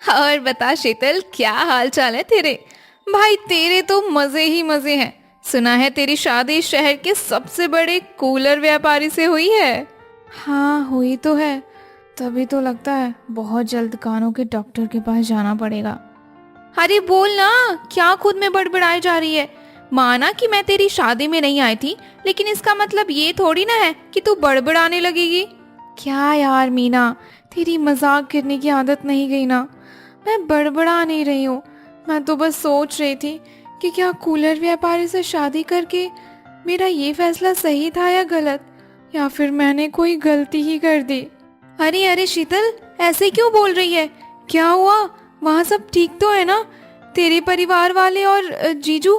और बता शीतल, क्या हाल चाल है तेरे? भाई तेरे तो मजे ही मजे हैं। सुना है तेरी शादी शहर के सबसे बड़े कूलर व्यापारी से हुई है। हाँ हुई तो है। तभी तो लगता है बहुत जल्द कानों के डॉक्टर के पास जाना पड़ेगा। अरे बोल ना, क्या खुद में बड़बड़ाई जा रही है। माना कि मैं तेरी शादी में नहीं आई थी, लेकिन इसका मतलब ये थोड़ी ना है कि तू बड़बड़ाने लगेगी। क्या यार मीना, तेरी मजाक करने की आदत नहीं गई ना। मैं बड़बड़ा नहीं रही हूँ। मैं तो बस सोच रही थी कि क्या कूलर व्यापारी से शादी करके मेरा ये फैसला सही था या गलत, या फिर मैंने कोई गलती ही कर दी। अरे अरे शीतल, ऐसे क्यों बोल रही है? क्या हुआ? वहाँ सब ठीक तो है ना? तेरे परिवार वाले और जीजू,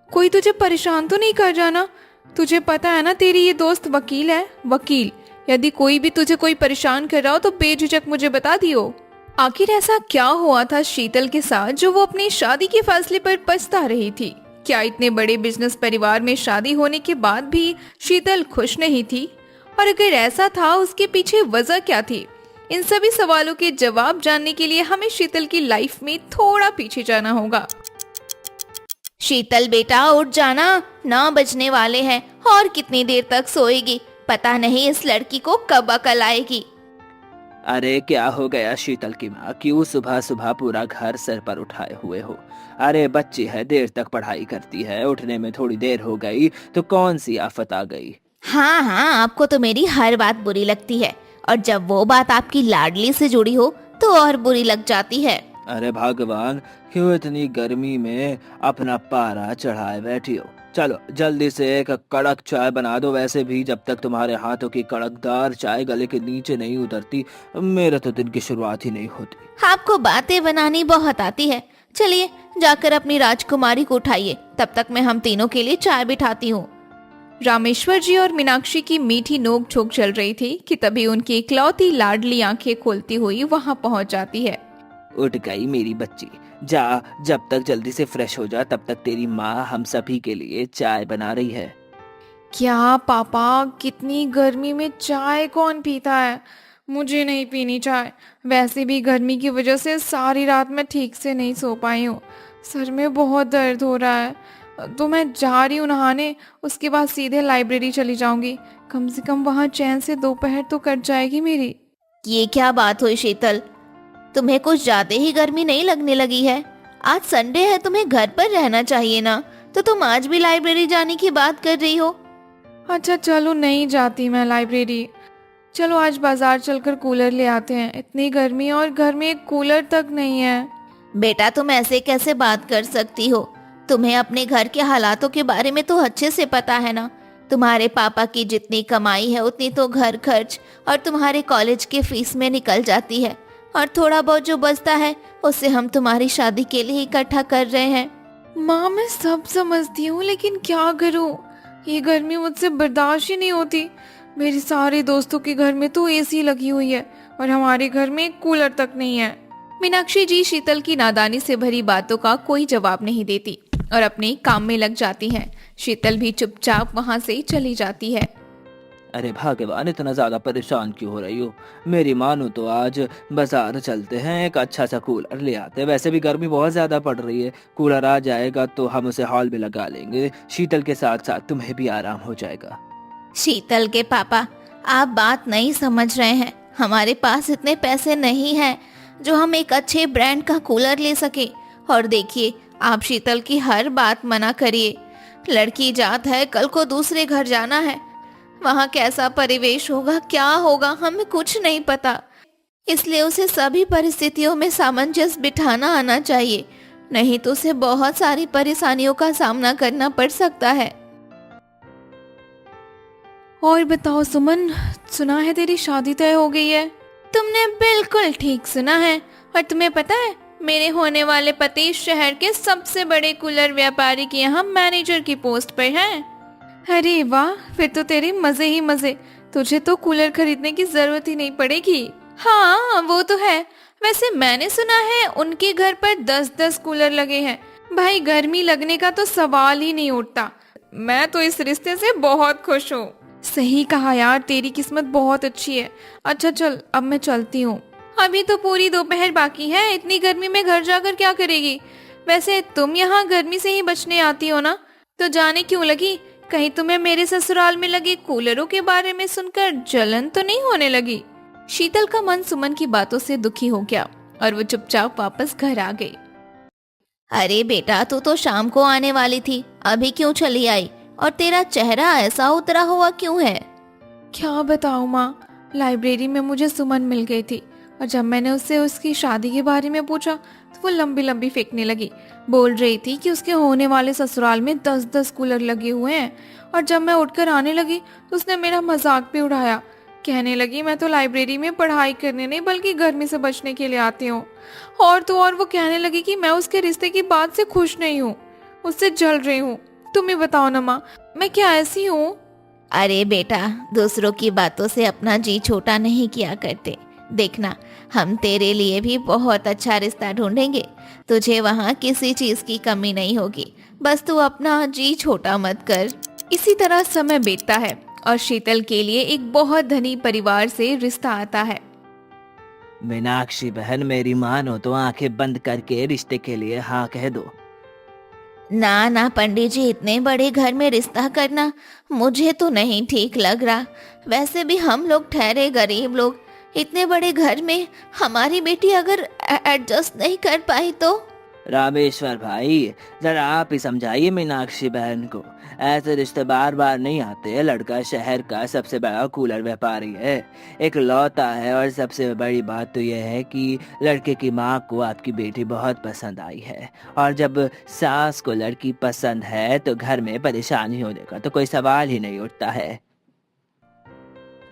कोई तुझे परेशान तो नहीं कर जाना? तुझे पता है ना तेरी ये दोस्त वकील है, वकील। यदि कोई भी तुझे कोई परेशान कर रहा हो तो बेझिझक मुझे बता दियो। आखिर ऐसा क्या हुआ था शीतल के साथ जो वो अपनी शादी के फैसले पर पछता रही थी? क्या इतने बड़े बिजनेस परिवार में शादी होने के बाद भी शीतल खुश नहीं थी? और अगर ऐसा था, उसके पीछे वजह क्या थी? इन सभी सवालों के जवाब जानने के लिए हमें शीतल की लाइफ में थोड़ा पीछे जाना होगा। शीतल बेटा उठ जाना, 9 बजने वाले हैं। और कितनी देर तक सोएगी? पता नहीं इस लड़की को कब अकल आएगी। अरे क्या हो गया शीतल की माँ, क्यों सुबह सुबह पूरा घर सर पर उठाए हुए हो? अरे बच्ची है, देर तक पढ़ाई करती है, उठने में थोड़ी देर हो गई तो कौन सी आफत आ गई? हाँ हाँ, आपको तो मेरी हर बात बुरी लगती है, और जब वो बात आपकी लाडली से जुड़ी हो तो और बुरी लग जाती है। अरे भगवान, क्यों इतनी गर्मी में अपना पारा चढ़ाए बैठी हो? चलो जल्दी से एक कड़क चाय बना दो। वैसे भी जब तक तुम्हारे हाथों की कड़कदार चाय गले के नीचे नहीं उतरती, मेरा तो दिन की शुरुआत ही नहीं होती। आपको बातें बनानी बहुत आती है। चलिए जाकर अपनी राजकुमारी को उठाइए, तब तक मैं हम तीनों के लिए चाय बिठाती हूँ। रामेश्वर जी और मीनाक्षी की मीठी नोक झोंक चल रही थी कि तभी उनकी इकलौती लाडली आंखें खोलती हुई वहां पहुंच जाती है। उठ गई मेरी बच्ची। जा, जब तक जल्दी से फ्रेश हो जा तब तक तेरी माँ हम सभी के लिए चाय बना रही है। क्या पापा, कितनी गर्मी में चाय कौन पीता है? मुझे नहीं पीनी चाय। वैसे भी गर्मी की वजह से सारी रात मैं ठीक से नहीं सो पाई हूँ। सर में बहुत दर्द हो रहा है। तो मैं जा रही हूँ नहाने, उसके बाद सीधे लाइब्रेरी चली जाऊंगी। कम से कम वहाँ चैन से दोपहर तो कट जाएगी मेरी। ये क्या बात हुई शीतल? तुम्हें कुछ ज्यादा ही गर्मी नहीं लगने लगी है? आज संडे है, तुम्हें घर पर रहना चाहिए ना। तो तुम आज भी लाइब्रेरी जाने की बात कर रही हो। अच्छा चलो, नहीं जाती मैं लाइब्रेरी। चलो आज बाजार चलकर कूलर ले आते हैं। इतनी गर्मी और घर में एक कूलर तक नहीं है। बेटा तुम ऐसे कैसे बात कर सकती हो? तुम्हें अपने घर के हालातों के बारे में तो अच्छे से पता है ना। तुम्हारे पापा की जितनी कमाई है उतनी तो घर खर्च और तुम्हारे कॉलेज के फीस में निकल जाती है, और थोड़ा बहुत जो बचता है उससे हम तुम्हारी शादी के लिए इकट्ठा कर रहे हैं। माँ मैं सब समझती हूँ, लेकिन क्या करूँ? ये गर्मी मुझसे बर्दाश्त ही नहीं होती। मेरे सारे दोस्तों के घर में तो एसी लगी हुई है और हमारे घर में एक कूलर तक नहीं है। मीनाक्षी जी शीतल की नादानी से भरी बातों का कोई जवाब नहीं देती और अपने काम में लग जाती हैं। शीतल भी चुपचाप वहां से चली जाती है। अरे भगवान, इतना ज्यादा परेशान क्यों हो रही हो? मेरी मानो तो आज बाजार चलते हैं, एक अच्छा सा कूलर ले आते हैं। वैसे भी गर्मी बहुत ज्यादा पड़ रही है, कूलर आ जाएगा तो हम उसे हॉल में लगा लेंगे। शीतल के साथ साथ तुम्हें भी आराम हो जाएगा। शीतल के पापा, आप बात नहीं समझ रहे हैं। हमारे पास इतने पैसे नहीं हैं जो हम एक अच्छे ब्रांड का कूलर ले सके। और देखिए, आप शीतल की हर बात मना करिए। लड़की जात है, कल को दूसरे घर जाना है। वहाँ कैसा परिवेश होगा, क्या होगा, हमें कुछ नहीं पता। इसलिए उसे सभी परिस्थितियों में सामंजस्य बिठाना आना चाहिए, नहीं तो उसे बहुत सारी परेशानियों का सामना करना पड़ सकता है। और बताओ सुमन, सुना है तेरी शादी तय हो गई है? तुमने बिल्कुल ठीक सुना है। और तुम्हें पता है, मेरे होने वाले पति शहर के सबसे बड़े कूलर व्यापारी के यहाँ मैनेजर की पोस्ट पर हैं। अरे वाह, फिर तो तेरे मजे ही मजे। तुझे तो कूलर खरीदने की जरूरत ही नहीं पड़ेगी। हाँ वो तो है। वैसे मैंने सुना है उनके घर पर 10-10 कूलर लगे हैं। भाई गर्मी लगने का तो सवाल ही नहीं उठता। मैं तो इस रिश्ते से बहुत खुश हूँ। सही कहा यार, तेरी किस्मत बहुत अच्छी है। अच्छा चल, अब मैं चलती हूँ। अभी तो पूरी दोपहर बाकी है, इतनी गर्मी में घर जाकर क्या करेगी? वैसे तुम यहाँ गर्मी से ही बचने आती हो ना, तो जाने क्यों लगी? कहीं तुम्हें मेरे ससुराल में लगे कूलरों के बारे में सुनकर जलन तो नहीं होने लगी? शीतल का मन सुमन की बातों से दुखी हो गया और वो चुपचाप वापस घर आ गई। अरे बेटा, तू तो शाम को आने वाली थी, अभी क्यों चली आई? और तेरा चेहरा ऐसा उतरा हुआ क्यों है? क्या बताऊँ माँ, लाइब्रेरी में मुझे सुमन मिल गई थी और जब मैंने उससे उसकी शादी के बारे में पूछा तो वो लंबी लंबी फेंकने लगी। बोल रही थी कि उसके होने वाले ससुराल में 10-10 कूलर लगे हुए हैं और जब मैं उठकर आने लगी तो उसने मेरा मजाक भी उड़ाया। कहने लगी मैं तो लाइब्रेरी में पढ़ाई करने नहीं बल्कि गर्मी से बचने के लिए आती हूँ। और तो और वो कहने लगी कि मैं उसके रिश्ते की बात से खुश नहीं हूँ, उससे जल रही हूँ। तुम ही बताओ ना माँ, मैं क्या ऐसी हूँ? अरे बेटा, दूसरों की बातों से अपना जी छोटा नहीं किया करते। देखना, हम तेरे लिए भी बहुत अच्छा रिश्ता ढूंढेंगे। तुझे वहाँ किसी चीज की कमी नहीं होगी, बस तू अपना जी छोटा मत कर। इसी तरह समय बीतता है और शीतल के लिए एक बहुत धनी परिवार से रिश्ता आता है। मीनाक्षी बहन, मेरी मानो तो आंखें बंद करके रिश्ते के लिए हाँ कह दो। ना ना पंडित जी, इतने बड़े घर में रिश्ता करना मुझे तो नहीं ठीक लग रहा। वैसे भी हम लोग ठहरे गरीब लोग, इतने बड़े घर में हमारी बेटी अगर एडजस्ट नहीं कर पाई तो? रामेश्वर भाई, जरा आप ही समझाइए मीनाक्षी बहन को। ऐसे रिश्ते बार बार नहीं आते। लड़का शहर का सबसे बड़ा कूलर व्यापारी है, एक लौता है, और सबसे बड़ी बात तो यह है कि लड़के की माँ को आपकी बेटी बहुत पसंद आई है। और जब सास को लड़की पसंद है तो घर में परेशानी होने का तो कोई सवाल ही नहीं उठता है।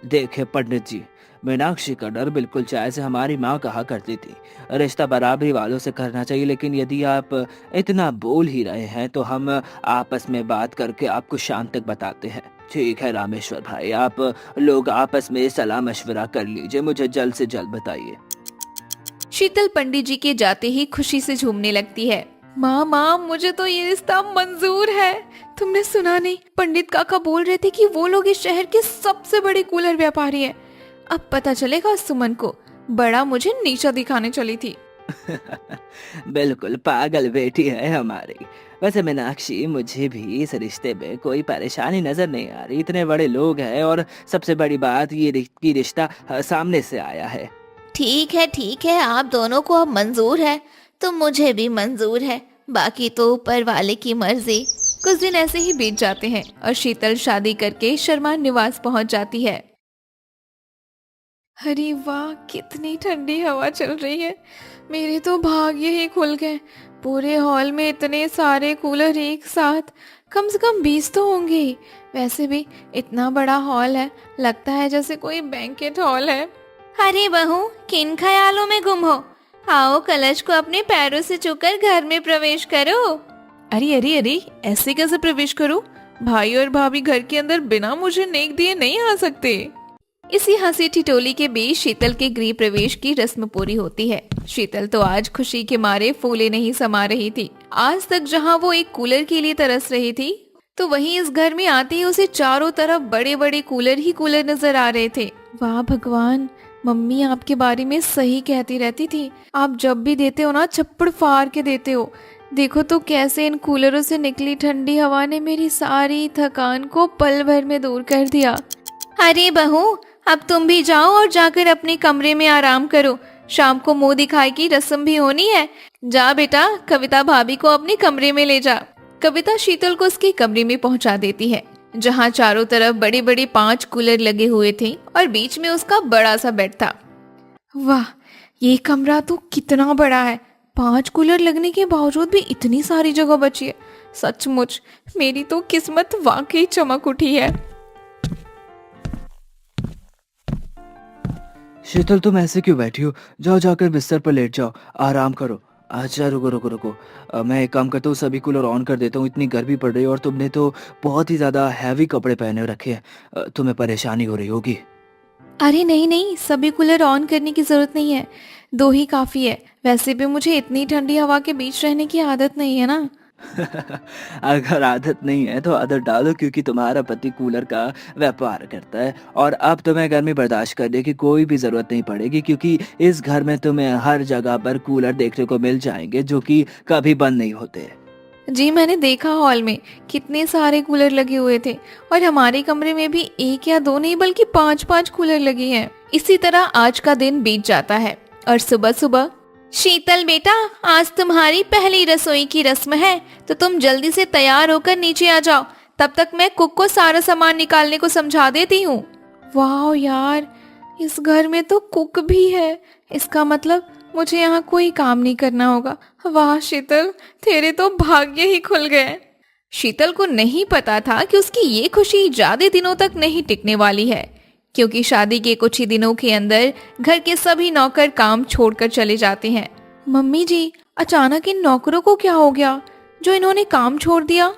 देखे पंडित जी, मीनाक्षी का डर बिल्कुल जैसे हमारी माँ कहा करती थी। रिश्ता बराबरी वालों से करना चाहिए, लेकिन यदि आप इतना बोल ही रहे हैं तो हम आपस में बात करके आपको शाम तक बताते हैं। ठीक है रामेश्वर भाई, आप लोग आपस में सलाह मशवरा कर लीजिए, मुझे जल्द से जल्द बताइए। शीतल पंडित जी के जाते ही खुशी से झूमने लगती है। माँ माँ, मुझे तो ये रिश्ता मंजूर है। तुमने सुना नहीं, पंडित काका बोल रहे थे कि वो लोग इस शहर के सबसे बड़े कूलर व्यापारी हैं। अब पता चलेगा सुमन को, बड़ा मुझे नीचा दिखाने चली थी। बिल्कुल पागल बेटी है हमारी। वैसे मीनाक्षी, मुझे भी इस रिश्ते में कोई परेशानी नजर नहीं आ रही। इतने बड़े लोग हैं और सबसे बड़ी बात ये कि रिश्ता सामने से आया है। ठीक है, आप दोनों को अब मंजूर है तो मुझे भी मंजूर है, बाकी तो ऊपर वाले की मर्जी। कुछ दिन ऐसे ही बीत जाते हैं और शीतल शादी करके शर्मा निवास पहुंच जाती है। अरे वाह, कितनी ठंडी हवा चल रही है। मेरे तो भाग्य ही खुल गए। पूरे हॉल में इतने सारे कूलर एक साथ, कम से कम 20 तो होंगे ही। वैसे भी इतना बड़ा हॉल है, लगता है जैसे कोई बैंकेट हॉल है। अरे बहू, किन ख्यालों में गुम हो? आओ, कलश को अपने पैरों से छूकर घर में प्रवेश करो। अरे अरे अरे, ऐसे कैसे प्रवेश करूं? भाई और भाभी घर के अंदर बिना मुझे नेक दिए नहीं आ सकते। इसी हंसी ठिठोली के बीच शीतल के गृह प्रवेश की रस्म पूरी होती है। शीतल तो आज खुशी के मारे फूले नहीं समा रही थी। आज तक जहां वो एक कूलर के लिए तरस रही थी, तो वहीं इस घर में आते ही उसे चारों तरफ बड़े बड़े कूलर ही कूलर नजर आ रहे थे। वाह भगवान, मम्मी आपके बारे में सही कहती रहती थी। आप जब भी देते हो ना, छप्पड़ फाड़ के देते हो। देखो तो कैसे इन कूलरों से निकली ठंडी हवा ने मेरी सारी थकान को पल भर में दूर कर दिया। अरे बहू, अब तुम भी जाओ और जाकर अपने कमरे में आराम करो। शाम को मुंह दिखाई की रस्म भी होनी है। जा बेटा, कविता भाभी को अपने कमरे में ले जा। कविता शीतल को उसके कमरे में पहुंचा देती है, जहां चारों तरफ बड़े बड़े 5 कूलर लगे हुए थे और बीच में उसका बड़ा सा बेड था। वाह, ये कमरा तो कितना बड़ा है। 5 कूलर लगने के बावजूद भी इतनी सारी जगह बची है। सचमुच मेरी तो किस्मत वाकई चमक उठी है। शीतल, तुम ऐसे क्यों बैठी हो? जाओ, जाकर बिस्तर पर लेट जाओ, आराम करो। अच्छा रुको रुको रुको, मैं एक काम करता हूँ, सभी कूलर ऑन कर देता हूँ। इतनी गर्मी पड़ रही है और तुमने तो बहुत ही ज़्यादा हैवी कपड़े पहने रखे हैं, तुम्हें परेशानी हो रही होगी। अरे नहीं नहीं, सभी कूलर ऑन करने की जरूरत नहीं है, 2 ही काफी है। वैसे भी मुझे इतनी ठंडी हवा के बीच रहने की आदत नहीं है ना। अगर आदत नहीं है तो आदत डालो, क्योंकि तुम्हारा पति कूलर का व्यापार करता है और अब तुम्हें गर्मी बर्दाश्त करने की कोई भी जरूरत नहीं पड़ेगी, क्योंकि इस घर में तुम्हें हर जगह पर कूलर देखने को मिल जाएंगे जो कि कभी बंद नहीं होते। जी मैंने देखा हॉल में कितने सारे कूलर लगे हुए थे और हमारे कमरे में भी एक या दो नहीं बल्कि 5-5 कूलर लगे हैं। इसी तरह आज का दिन बीत जाता है और सुबह सुबह, शीतल बेटा आज तुम्हारी पहली रसोई की रस्म है तो तुम जल्दी से तैयार होकर नीचे आ जाओ, तब तक मैं कुक को सारा सामान निकालने को समझा देती हूँ। वाह यार, इस घर में तो कुक भी है, इसका मतलब मुझे यहाँ कोई काम नहीं करना होगा। वाह शीतल, तेरे तो भाग्य ही खुल गए। शीतल को नहीं पता था कि उसकी ये खुशी ज्यादा दिनों तक नहीं टिकने वाली है, क्योंकि शादी के कुछ ही दिनों के अंदर घर के सभी नौकर काम छोड़कर चले जाते हैं। मम्मी जी, अचानक इन नौकरों को क्या हो गया जो इन्होंने काम छोड़ दिया?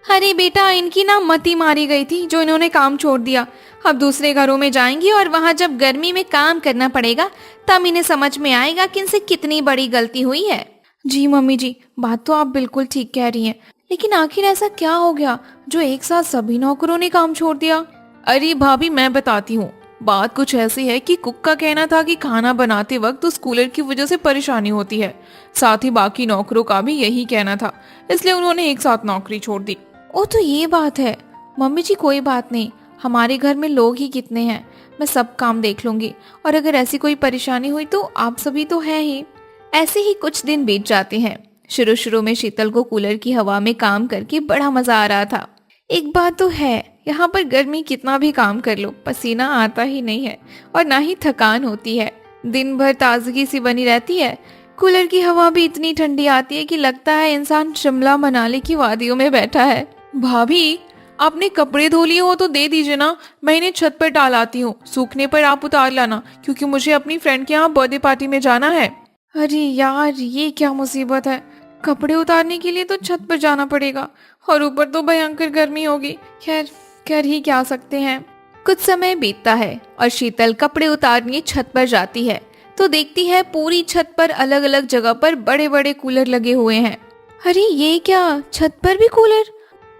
अरे बेटा, इनकी ना मती मारी गई थी जो इन्होंने काम छोड़ दिया। अब दूसरे घरों में जाएंगी और वहां जब गर्मी में काम करना पड़ेगा तब इन्हें समझ में आएगा कि इनसे कितनी बड़ी गलती हुई है। जी मम्मी जी, बात तो आप बिल्कुल ठीक कह रही हैं, लेकिन आखिर ऐसा क्या हो गया जो एक साथ सभी नौकरों ने काम छोड़ दिया? अरे भाभी, मैं बताती हूँ। बात कुछ ऐसी है कि कुक का कहना था कि खाना बनाते वक्त उस कूलर की वजह से परेशानी होती है। साथ ही बाकी नौकरों का भी यही कहना था, इसलिए उन्होंने एक साथ नौकरी छोड़ दी। ओ तो ये बात है। मम्मी जी कोई बात नहीं, हमारे घर में लोग ही कितने हैं, मैं सब काम देख लूंगी, और अगर ऐसी कोई परेशानी हुई तो आप सभी तो है ही। ऐसे ही कुछ दिन बीत जाते हैं। शुरू शुरू में शीतल को कूलर की हवा में काम करके बड़ा मजा आ रहा था। एक बात तो है, यहाँ पर गर्मी कितना भी काम कर लो पसीना आता ही नहीं है और ना ही थकान होती है। दिन भर ताजगी सी बनी रहती है। कूलर की हवा भी इतनी ठंडी आती है कि लगता है इंसान शिमला मनाली की वादियों में बैठा है। भाभी, आपने कपड़े धो लिए हो तो दे दीजिए ना, मैं इन्हें छत पर डाल आती हूँ। सूखने पर आप उतार लाना, क्योंकि मुझे अपनी फ्रेंड के यहाँ बर्थडे पार्टी में जाना है। अरे यार, ये क्या मुसीबत है, कपड़े उतारने के लिए तो छत पर जाना पड़ेगा और ऊपर तो भयंकर गर्मी होगी। खैर, कर ही क्या सकते हैं। कुछ समय बीतता है और शीतल कपड़े उतारने छत पर जाती है तो देखती है पूरी छत पर अलग अलग जगह पर बड़े बड़े कूलर लगे हुए हैं। अरे ये क्या, छत पर भी कूलर?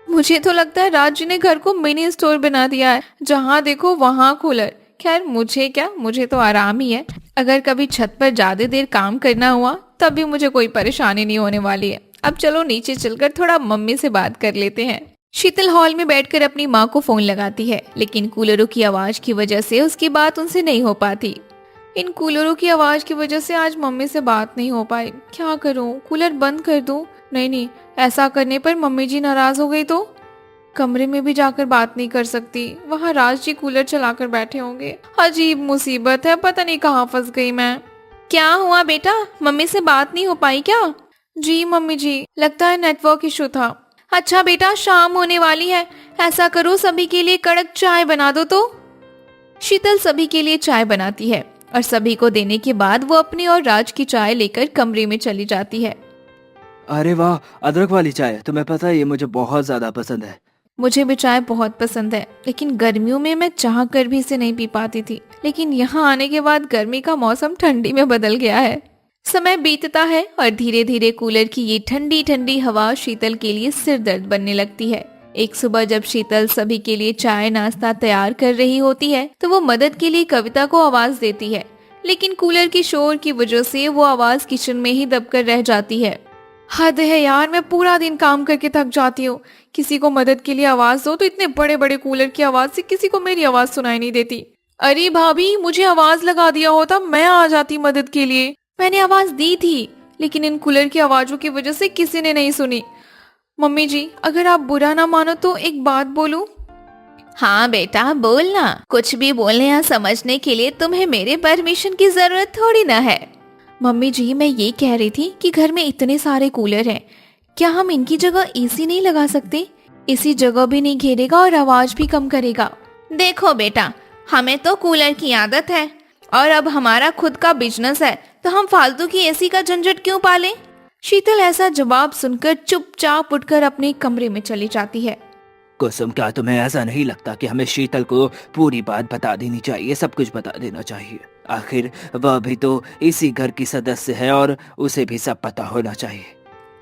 मुझे तो लगता है राज जी ने घर को मिनी स्टोर बना दिया है, जहाँ देखो वहाँ कूलर। खैर मुझे क्या, मुझे तो आराम ही है। अगर कभी छत पर ज्यादा देर काम करना हुआ तब भी मुझे कोई परेशानी नहीं होने वाली है। अब चलो नीचे चलकर थोड़ा मम्मी से बात कर लेते हैं। शीतल हॉल में बैठकर अपनी माँ को फोन लगाती है, लेकिन कूलरों की आवाज की वजह से उसकी बात उनसे नहीं हो पाती। इन कूलरों की आवाज की वजह से आज मम्मी से बात नहीं हो पाई। क्या करूं, कूलर बंद कर दूं? नहीं, ऐसा करने पर मम्मी जी नाराज हो गई तो कमरे में भी जाकर बात नहीं कर सकती, वहाँ राज जी कूलर चलाकर बैठे होंगे। अजीब मुसीबत है, पता नहीं कहाँ फंस गई मैं। क्या हुआ बेटा, मम्मी से बात नहीं हो पाई क्या? जी मम्मी जी, लगता है नेटवर्क इशू था। अच्छा बेटा, शाम होने वाली है, ऐसा करो सभी के लिए कड़क चाय बना दो तो। शीतल सभी के लिए चाय बनाती है और सभी को देने के बाद वो अपनी और राज की चाय लेकर कमरे में चली जाती है। अरे वाह, अदरक वाली चाय, तुम्हें पता है ये मुझे बहुत ज्यादा पसंद है। मुझे भी चाय बहुत पसंद है, लेकिन गर्मियों में मैं चाह कर भी इसे नहीं पी पाती थी, लेकिन यहाँ आने के बाद गर्मी का मौसम ठंडी में बदल गया है। समय बीतता है और धीरे धीरे कूलर की ये ठंडी ठंडी हवा शीतल के लिए सिर दर्द बनने लगती है। एक सुबह जब शीतल सभी के लिए चाय नाश्ता तैयार कर रही होती है तो वो मदद के लिए कविता को आवाज देती है, लेकिन कूलर की शोर की वजह से वो आवाज किचन में ही दबकर रह जाती है। हद है यार, मैं पूरा दिन काम करके थक जाती हूँ, किसी को मदद के लिए आवाज दो तो इतने बड़े बड़े कूलर की आवाज से किसी को मेरी आवाज सुनाई नहीं देती। अरे भाभी, मुझे आवाज लगा दिया होता, मैं आ जाती मदद के लिए। मैंने आवाज दी थी, लेकिन इन कूलर की आवाजों की वजह से किसी ने नहीं सुनी। मम्मी जी, अगर आप बुरा ना मानो तो एक बात बोलूं? हाँ बेटा बोलना, कुछ भी बोलने या समझने के लिए तुम्हें मेरे परमिशन की जरूरत थोड़ी ना है। मम्मी जी, मैं ये कह रही थी कि घर में इतने सारे कूलर हैं, क्या हम इनकी जगह एसी नहीं लगा सकते? एसी जगह भी नहीं घेरेगा और आवाज भी कम करेगा। देखो बेटा, हमें तो कूलर की आदत है और अब हमारा खुद का बिजनेस है, तो हम फालतू की एसी का झंझट क्यों पालें? शीतल ऐसा जवाब सुनकर चुपचाप उठकर अपने कमरे में चली जाती है। कुसुम, क्या तुम्हें ऐसा नहीं लगता कि हमें शीतल को पूरी बात बता देनी चाहिए, सब कुछ बता देना चाहिए? आखिर वह भी तो इसी घर की सदस्य है और उसे भी सब पता होना चाहिए।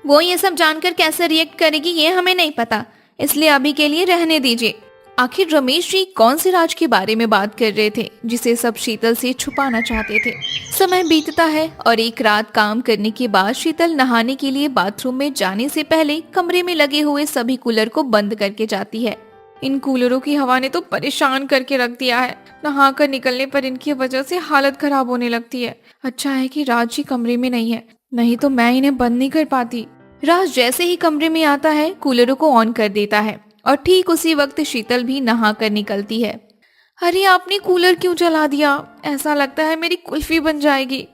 वो ये सब जानकर कैसे रिएक्ट करेगी ये हमें नहीं पता, इसलिए अभी के लिए रहने दीजिए। आखिर रमेश जी कौन से राज के बारे में बात कर रहे थे जिसे सब शीतल से छुपाना चाहते थे। समय बीतता है और एक रात काम करने के बाद शीतल नहाने के लिए बाथरूम में जाने से पहले कमरे में लगे हुए सभी कूलर को बंद करके जाती है। इन कूलरों की हवा ने तो परेशान करके रख दिया है। नहा कर निकलने पर इनकी वजह से हालत खराब होने लगती है। अच्छा है कि राज जी कमरे में नहीं है, नहीं तो मैं इन्हें बंद नहीं कर पाती। राज जैसे ही कमरे में आता है कूलरों को ऑन कर देता है और ठीक उसी वक्त शीतल भी नहा कर निकलती है। अरे आपने कूलर क्यों चला दिया? ऐसा लगता है मेरी कुल्फी बन जाएगी।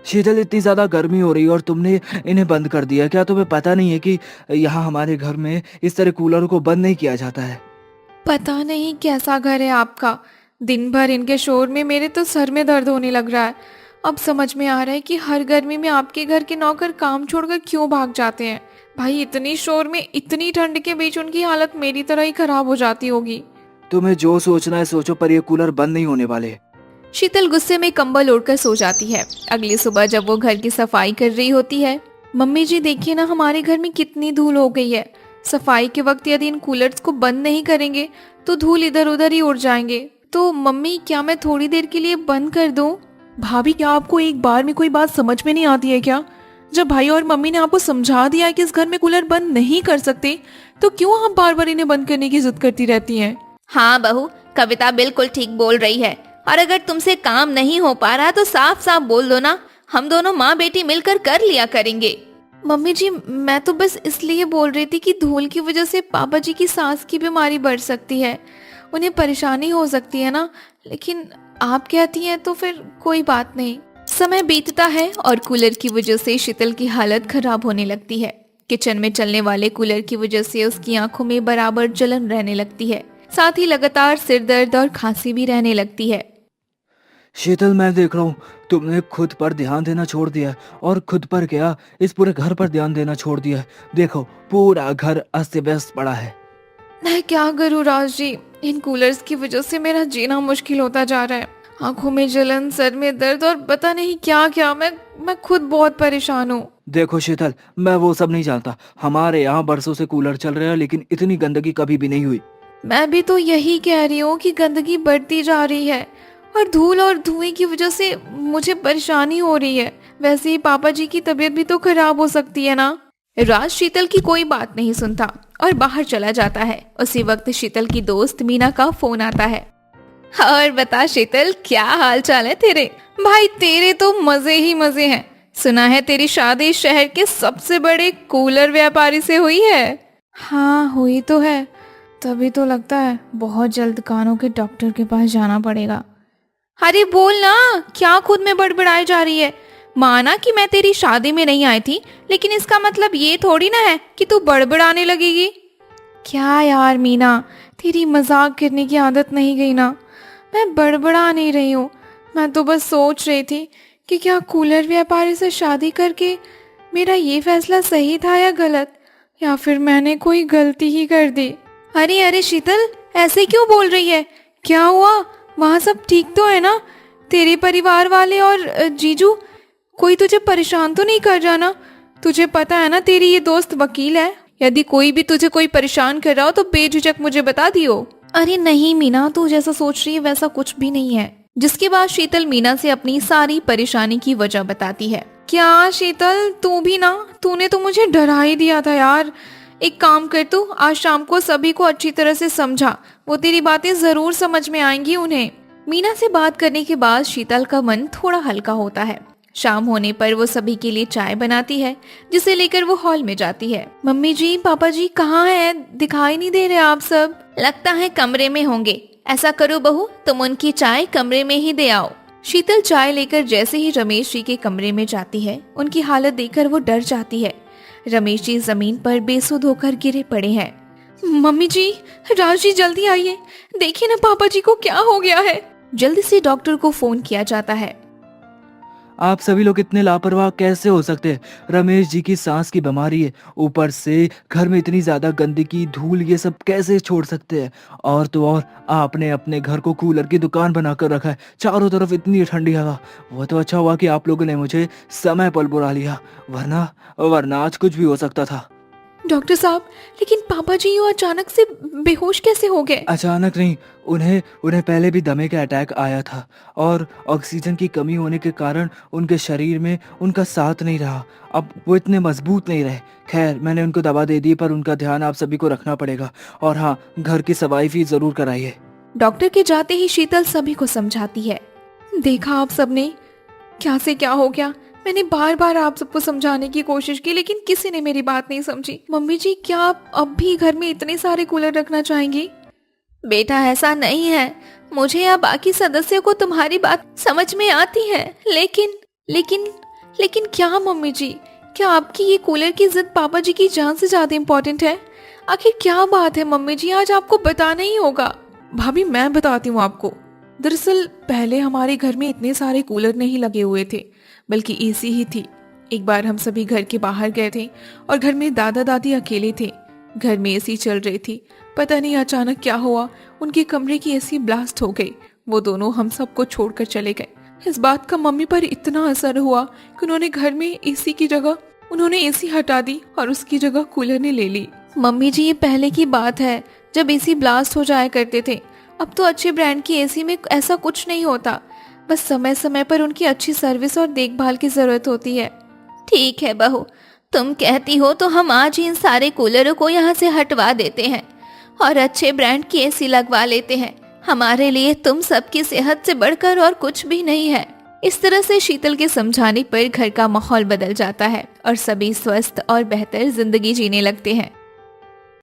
शीतल, इतनी ज्यादा गर्मी हो रही है और तुमने इन्हें बंद कर दिया। क्या तुम्हें पता नहीं है कि यहाँ हमारे घर में इस तरह कूलर को बंद नहीं किया जाता है? पता नहीं कैसा घर है आपका। दिन भर इनके शोर में मेरे तो सर में दर्द होने लग रहा है। अब समझ में आ रहा है कि हर गर्मी में आपके घर के नौकर काम छोड़कर क्यों भाग जाते हैं। भाई इतनी शोर में इतनी ठंड के बीच उनकी हालत मेरी तरह ही खराब हो जाती होगी। तुम्हें जो सोचना है सोचो, पर ये कूलर बंद नहीं होने वाले। शीतल गुस्से में कंबल ओढ़कर सो जाती है। अगली सुबह जब वो घर की सफाई कर रही होती है, मम्मी जी देखिए ना हमारे घर में कितनी धूल हो गई है। सफाई के वक्त यदि इन कूलर्स को बंद नहीं करेंगे तो धूल इधर उधर ही उड़ जाएंगे। तो मम्मी क्या मैं थोड़ी देर के लिए बंद कर दूं? भाभी क्या आपको एक बार में कोई बात समझ में नहीं आती है क्या? जब भाई और मम्मी ने आपको समझा दिया है कि इस घर में कूलर बंद नहीं कर सकते, तो क्यों आप बार बार इन्हें बंद करने की जिद करती रहती हैं? हाँ बहू, कविता बिल्कुल ठीक बोल रही है। और अगर तुमसे काम नहीं हो पा रहा तो साफ साफ बोल दो ना, हम दोनों माँ बेटी मिलकर कर लिया करेंगे। मम्मी जी मैं तो बस इसलिए बोल रही थी कि धूल की वजह से पापा जी की सांस की बीमारी बढ़ सकती है, उन्हें परेशानी हो सकती है ना। लेकिन आप कहती हैं तो फिर कोई बात नहीं। समय बीतता है और कूलर की वजह से शीतल की हालत खराब होने लगती है। किचन में चलने वाले कूलर की वजह से उसकी आंखों में बराबर जलन रहने लगती है, साथ ही लगातार सिर दर्द और खांसी भी रहने लगती है। शीतल, मैं देख रहा हूँ तुमने खुद पर ध्यान देना छोड़ दिया है, और खुद पर क्या, इस पूरे घर पर ध्यान देना छोड़ दिया है। देखो पूरा घर अस्त व्यस्त पड़ा है। मैं क्या करूँ राज जी, इन कूलर्स की वजह से मेरा जीना मुश्किल होता जा रहा है। आंखों में जलन, सर में दर्द और पता नहीं क्या क्या। मैं खुद बहुत परेशान हूँ। देखो शीतल, मैं वो सब नहीं जानता। हमारे यहाँ बरसों से कूलर चल रहे हैं, लेकिन इतनी गंदगी कभी भी नहीं हुई। मैं भी तो यही कह रही हूँ कि गंदगी बढ़ती जा रही है और धूल और धुएं की वजह से मुझे परेशानी हो रही है। वैसे ही पापा जी की तबीयत भी तो खराब हो सकती है ना। राज शीतल की कोई बात नहीं सुनता और बाहर चला जाता है। उसी वक्त शीतल की दोस्त मीना का फोन आता है। और बता शीतल, क्या हाल चाल है तेरे? भाई तेरे तो मजे ही मजे हैं। सुना है तेरी शादी शहर के सबसे बड़े कूलर व्यापारी से हुई है। हाँ हुई तो है, तभी तो लगता है बहुत जल्द कानों के डॉक्टर के पास जाना पड़ेगा। अरे बोल ना, क्या खुद में बड़बड़ाई जा रही है। माना कि मैं तेरी शादी में नहीं आई थी, लेकिन इसका मतलब ये थोड़ी ना है कि तू बड़बड़ाने लगेगी। क्या यार मीना, तेरी मजाक करने की आदत नहीं गई ना। मैं बड़बड़ा नहीं रही हूँ, मैं तो बस सोच रही थी कि क्या कूलर व्यापारी से शादी करके मेरा ये फैसला सही था या गलत, या फिर मैंने कोई गलती ही कर दी। अरे अरे शीतल, ऐसे क्यों बोल रही है? क्या हुआ? वहाँ सब ठीक तो है ना? तेरे परिवार वाले और जीजू कोई तुझे परेशान तो नहीं कर रहा ना? तुझे पता है ना तेरी ये दोस्त वकील है। यदि कोई भी तुझे कोई परेशान कर रहा हो तो बेझिझक मुझे बता दियो। अरे नहीं मीना, तू जैसा सोच रही है वैसा कुछ भी नहीं है। जिसके बाद शीतल मीना से अपनी सारी परेशानी की वजह बताती है। क्या शीतल, तू भी ना, तूने तो मुझे डरा ही दिया था यार। एक काम कर, तू आज शाम को सभी को अच्छी तरह से समझा, वो तेरी बातें जरूर समझ में आएंगी उन्हें। मीना से बात करने के बाद शीतल का मन थोड़ा हल्का होता है। शाम होने पर वो सभी के लिए चाय बनाती है, जिसे लेकर वो हॉल में जाती है। मम्मी जी, पापा जी कहाँ हैं? दिखाई नहीं दे रहे आप सब। लगता है कमरे में होंगे। ऐसा करो बहू, तुम उनकी चाय कमरे में ही दे आओ। शीतल चाय लेकर जैसे ही रमेश जी के कमरे में जाती है, उनकी हालत देखकर वो डर जाती है। रमेश जी जमीन पर बेसुध होकर गिरे पड़े हैं। मम्मी जी, राज जी जल्दी आइए, देखिए ना पापा जी को क्या हो गया है। जल्दी से डॉक्टर को फोन किया जाता है। आप सभी लोग इतने लापरवाह कैसे हो सकते हैं? रमेश जी की सांस की बीमारी है, ऊपर से घर में इतनी ज्यादा गंदगी, धूल, ये सब कैसे छोड़ सकते हैं? और तो और आपने अपने घर को कूलर की दुकान बनाकर रखा है, चारों तरफ इतनी ठंडी हवा। वो तो अच्छा हुआ कि आप लोगों ने मुझे समय पर बुला लिया, वरना वरना आज कुछ भी हो सकता था। डॉक्टर साहब, लेकिन पापा जी यूँ अचानक से बेहोश कैसे हो गए? अचानक नहीं, उन्हें उन्हें पहले भी दमे का अटैक आया था और ऑक्सीजन की कमी होने के कारण उनके शरीर में उनका साथ नहीं रहा। अब वो इतने मजबूत नहीं रहे। खैर, मैंने उनको दवा दे दी, पर उनका ध्यान आप सभी को रखना पड़ेगा। और हाँ, घर की सफाई भी जरूर कराइए। डॉक्टर के जाते ही शीतल सभी को समझाती है। देखा आप सबने, क्या से क्या हो गया। मैंने बार बार आप सबको समझाने की कोशिश की, लेकिन किसी ने मेरी बात नहीं समझी। मम्मी जी, क्या आप अब भी घर में इतने सारे कूलर रखना चाहेंगी? बेटा, ऐसा नहीं है। मुझे या बाकी सदस्यों को तुम्हारी बात समझ में आती है, लेकिन लेकिन लेकिन क्या मम्मी जी, क्या आपकी ये कूलर की जिद पापा जी की जान से ज्यादा इम्पोर्टेंट है? आखिर क्या बात है मम्मी जी, आज आपको बताना ही होगा। भाभी, मैं बताती हूँ आपको। दरअसल पहले हमारे घर में इतने सारे कूलर नहीं लगे हुए थे, बल्कि एसी ही थी। एक बार हम सभी घर के बाहर गए थे और घर में दादा दादी अकेले थे। घर में एसी चल रही थी। पता नहीं अचानक क्या हुआ, उनके कमरे की एसी ब्लास्ट हो गई। वो दोनों हम सबको छोड़कर चले गए। इस बात का मम्मी पर इतना असर हुआ कि उन्होंने घर में एसी की जगह एसी हटा दी और उसकी जगह कूलर ने ले ली। मम्मी जी, ये पहले की बात है जब एसी ब्लास्ट हो जाया करते थे। अब तो अच्छे ब्रांड की एसी में ऐसा कुछ नहीं होता, बस समय समय पर उनकी अच्छी सर्विस और देखभाल की जरूरत होती है। ठीक है बहू, तुम कहती हो तो हम आज इन सारे कूलरों को यहाँ से हटवा देते हैं और अच्छे ब्रांड की एसी लगवा लेते हैं। हमारे लिए तुम सबकी सेहत से बढ़कर और कुछ भी नहीं है। इस तरह से शीतल के समझाने पर घर का माहौल बदल जाता है और सभी स्वस्थ और बेहतर जिंदगी जीने लगते हैं।